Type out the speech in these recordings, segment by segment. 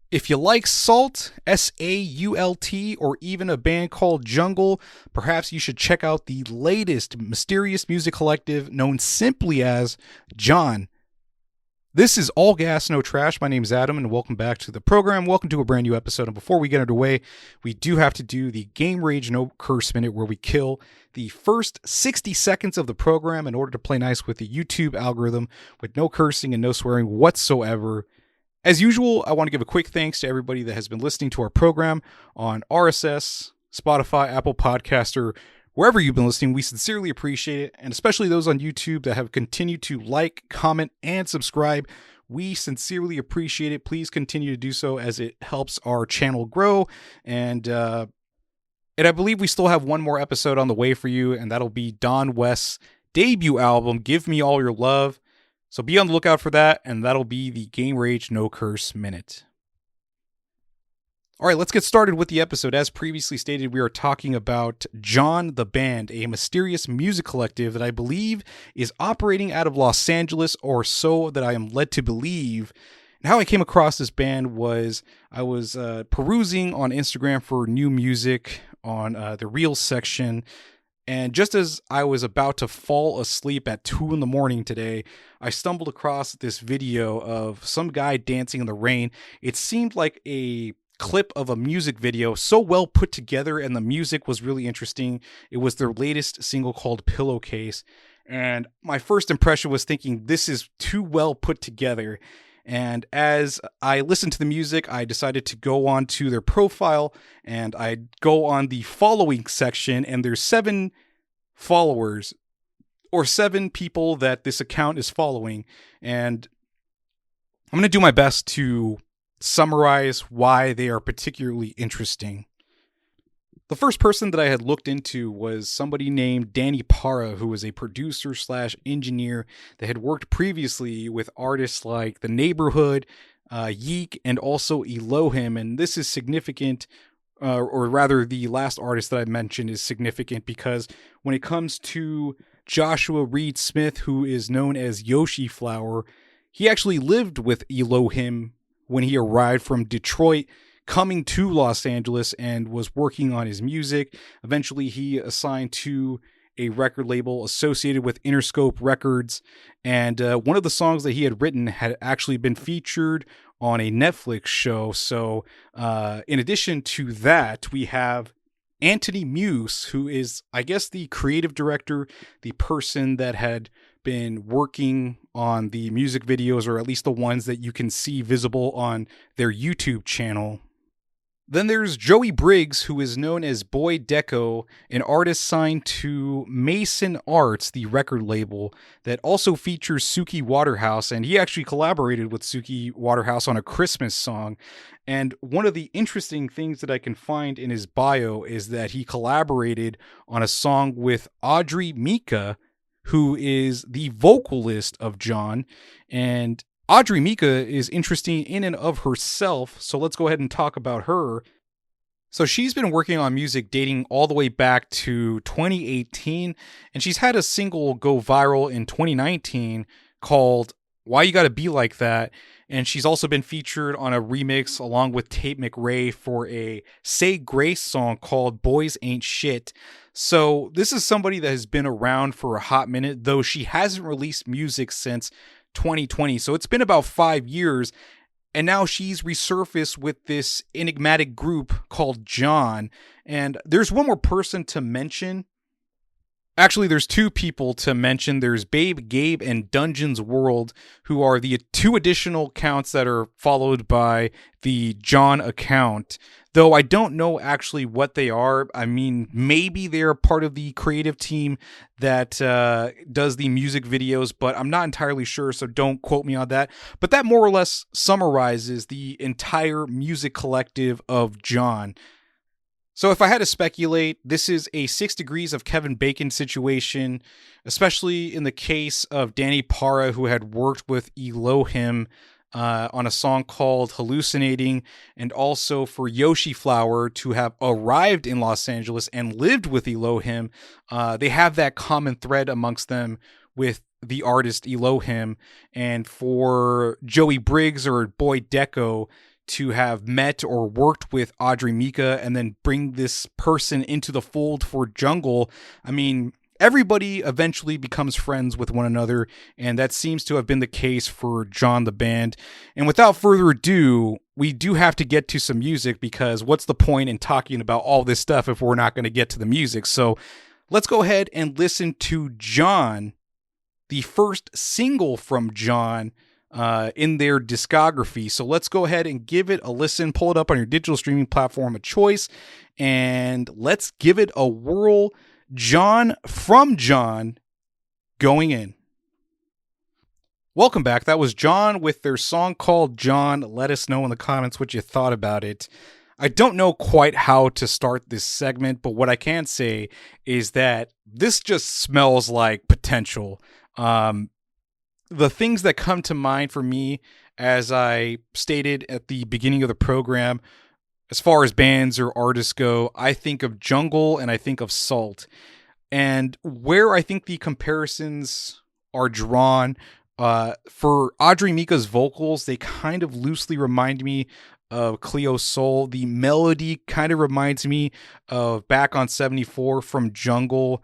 If you like Salt, SAULT, or even a band called Jungle, perhaps you should check out the latest mysterious music collective known simply as John. This is All Gas, No Trash. My name is Adam, and welcome back to the program. Welcome to a brand new episode. And before we get underway, we do have to do the Game Rage No Curse Minute, where we kill the first 60 seconds of the program in order to play nice with the YouTube algorithm with no cursing and no swearing whatsoever. As usual, I want to give a quick thanks to everybody that has been listening to our program on RSS, Spotify, Apple Podcaster, wherever you've been listening. We sincerely appreciate it, and especially those on YouTube that have continued to like, comment, and subscribe. We sincerely appreciate it. Please continue to do so as it helps our channel grow. And I believe we still have one more episode on the way for you, and that'll be Don West's debut album, Give Me All Your Love. So be on the lookout for that, and that'll be the Game Rage No Curse Minute. All right, let's get started with the episode. As previously stated, we are talking about John the Band, a mysterious music collective that I believe is operating out of Los Angeles, or so that I am led to believe. And how I came across this band was I was perusing on Instagram for new music on the Reels section. And just as I was about to fall asleep at 2 a.m. today, I stumbled across this video of some guy dancing in the rain. It seemed like a clip of a music video, so well put together, and the music was really interesting. It was their latest single called Pillowcase. And my first impression was thinking, this is too well put together. And as I listened to the music, I decided to go on to their profile, and I go on the following section, and there's 7 followers, or 7 people that this account is following. And I'm going to do my best to summarize why they are particularly interesting. The first person that I had looked into was somebody named Danny Parra, who was a producer / engineer that had worked previously with artists like The Neighborhood, Yeek, and also Elohim. And this is significant, or rather the last artist that I mentioned is significant because when it comes to Joshua Reed Smith, who is known as Yoshi Flower, he actually lived with Elohim when he arrived from Detroit, coming to Los Angeles, and was working on his music. Eventually, he assigned to a record label associated with Interscope Records, and one of the songs that he had written had actually been featured on a Netflix show. So in addition to that, we have Anthony Muse, who is, I guess, the creative director, the person that had been working on the music videos, or at least the ones that you can see visible on their YouTube channel. Then there's Joey Briggs, who is known as Boy Deco, an artist signed to Mason Arts, the record label, that also features Suki Waterhouse, and he actually collaborated with Suki Waterhouse on a Christmas song. And one of the interesting things that I can find in his bio is that he collaborated on a song with Audrey Mika, who is the vocalist of John, and Audrey Mika is interesting in and of herself, so let's go ahead and talk about her. So she's been working on music dating all the way back to 2018, and she's had a single go viral in 2019 called Why You Gotta Be Like That, and she's also been featured on a remix along with Tate McRae for a Say Grace song called Boys Ain't Shit. So this is somebody that has been around for a hot minute, though she hasn't released music since 2020. So it's been about 5 years, and now she's resurfaced with this enigmatic group called John. And there's one more person to mention. Actually, there's 2 people to mention. There's Babe Gabe and Dungeons World, who are the 2 additional accounts that are followed by the John account. Though I don't know actually what they are. I mean, maybe they're part of the creative team that does the music videos, but I'm not entirely sure, so don't quote me on that. But that more or less summarizes the entire music collective of John. So if I had to speculate, this is a 6 Degrees of Kevin Bacon situation, especially in the case of Danny Parra, who had worked with Elohim on a song called Hallucinating, and also for Yoshi Flower to have arrived in Los Angeles and lived with Elohim. They have that common thread amongst them with the artist Elohim, and for Joey Briggs or Boy Deco to have met or worked with Audrey Mika and then bring this person into the fold for Jungle. I mean, everybody eventually becomes friends with one another, and that seems to have been the case for John the Band. And without further ado, we do have to get to some music, because what's the point in talking about all this stuff if we're not going to get to the music? So let's go ahead and listen to John, the first single from John in their discography. So let's go ahead and give it a listen. Pull it up on your digital streaming platform of choice, and let's give it a whirl. John from John, Going In. Welcome back. That was John with their song called John. Let us know in the comments what you thought about it. I don't know quite how to start this segment, but what I can say is that this just smells like potential. The things that come to mind for me, as I stated at the beginning of the program, as far as bands or artists go, I think of Jungle and I think of Salt. And where I think the comparisons are drawn, for Audrey Mika's vocals, they kind of loosely remind me of Cleo Sol. The melody kind of reminds me of Back on 74 from Jungle.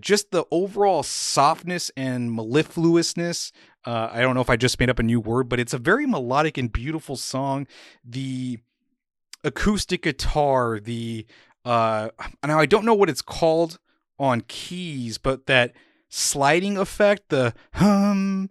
Just the overall softness and mellifluousness. I don't know if I just made up a new word, but it's a very melodic and beautiful song. The acoustic guitar, now I don't know what it's called on keys, but that sliding effect, the hum,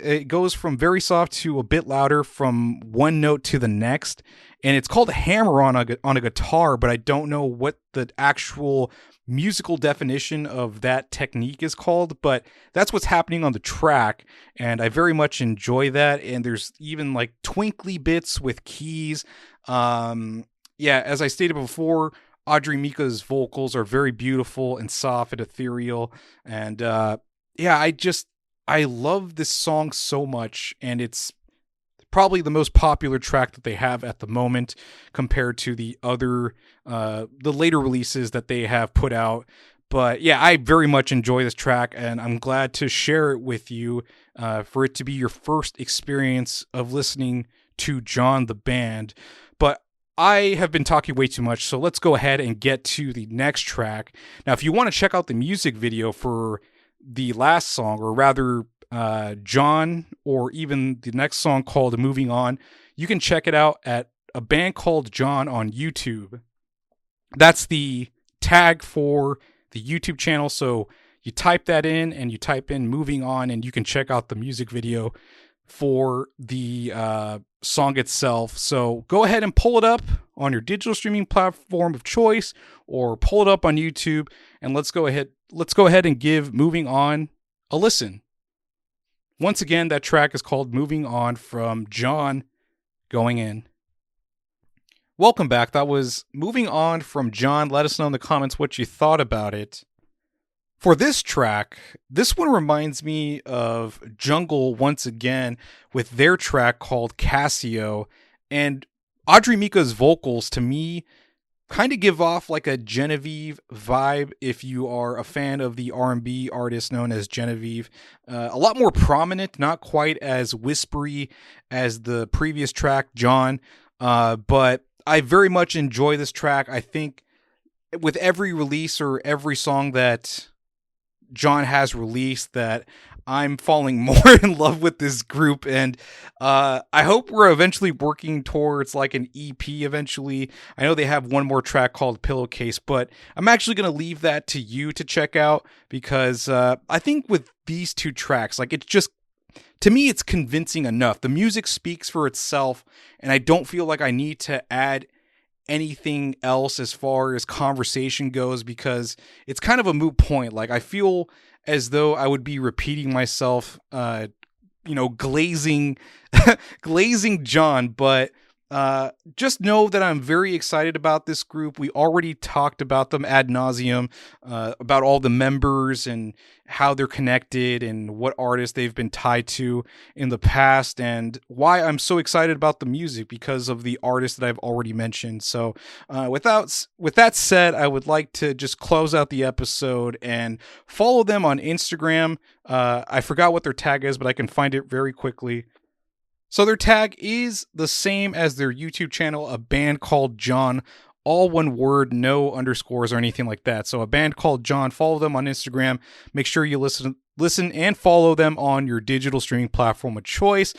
it goes from very soft to a bit louder from one note to the next. And it's called a hammer on a guitar, but I don't know what the actual musical definition of that technique is called, but that's what's happening on the track, and I very much enjoy that. And there's even like twinkly bits with keys. As I stated before, Audrey Mika's vocals are very beautiful and soft and ethereal, and I love this song so much, and it's probably the most popular track that they have at the moment compared to the other, the later releases that they have put out. But yeah, I very much enjoy this track, and I'm glad to share it with you, for it to be your first experience of listening to John the Band. But I have been talking way too much, so let's go ahead and get to the next track. Now, if you want to check out the music video for the last song, or rather John, or even the next song called Moving On, you can check it out at A Band Called John on YouTube. That's the tag for the YouTube channel, so you type that in and you type in Moving On, and you can check out the music video for the song itself. So go ahead and pull it up on your digital streaming platform of choice, or pull it up on YouTube, and let's go ahead and give Moving On a listen. Once again, that track is called Moving On from John, Going In. Welcome back. That was Moving On from John. Let us know in the comments what you thought about it. For this track, this one reminds me of Jungle once again with their track called Casio. And Audrey Mika's vocals, to me, kind of give off like a Genevieve vibe, if you are a fan of the R&B artist known as Genevieve. A lot more prominent, not quite as whispery as the previous track, John. But I very much enjoy this track. I think with every release or every song that John has released, that I'm falling more in love with this group, and I hope we're eventually working towards like an EP eventually. I know they have one more track called Pillowcase, but I'm actually going to leave that to you to check out, because I think with these two tracks, like, it's just, to me, it's convincing enough. The music speaks for itself, and I don't feel like I need to add anything else as far as conversation goes, because it's kind of a moot point. Like, I feel as though I would be repeating myself, glazing glazing John, but just know that I'm very excited about this group. We already talked about them ad nauseum, about all the members and how they're connected and what artists they've been tied to in the past, and why I'm so excited about the music, because of the artists that I've already mentioned. So with that said, I would like to just close out the episode and follow them on Instagram. I forgot what their tag is, but I can find it very quickly. So their tag is the same as their YouTube channel, A Band Called John. All one word, no underscores or anything like that. So A Band Called John. Follow them on Instagram. Make sure you listen and follow them on your digital streaming platform of choice.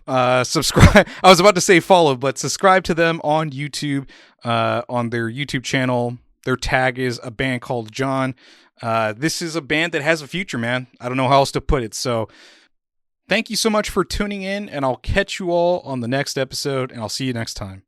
Subscribe. I was about to say follow, but subscribe to them on YouTube, on their YouTube channel. Their tag is A Band Called John. This is a band that has a future, man. I don't know how else to put it. So thank you so much for tuning in, and I'll catch you all on the next episode, and I'll see you next time.